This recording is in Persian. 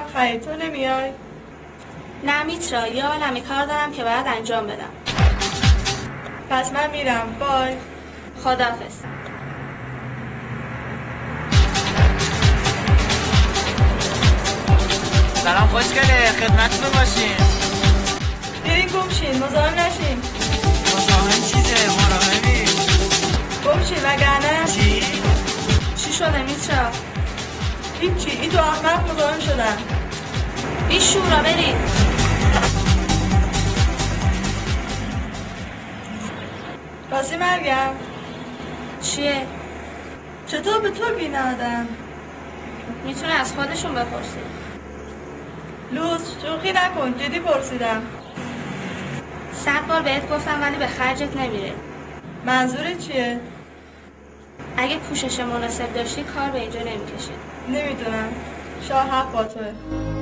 میرم خرید، تو نمیای؟ نه میترا، یه عالمی کار دارم که باید انجام بدم. پس من میرم، بای. خداحافظ. سلام خوشگله، خدمتتون باشیم. بریم گمشین، مزاحم نشین. مزاحم چیزه، مراهمی. گمشین وگرنه. چی شده میترا؟ هیچی، این دو احمق مزاحم شدن. بیشورا بریم. راستی مرگم. چیه؟ چطور به تو بینادن؟ میتونه از خودشون بپرسی. لوس شوخی نکن، جدی پرسیدم. 100 بار بهت گفتم ولی به خرجت نمیره. منظورت چیه؟ اگه پوشش مناسب داشتی کار به اینجا نمیکشید. نمیدونم، شاه حق با توه.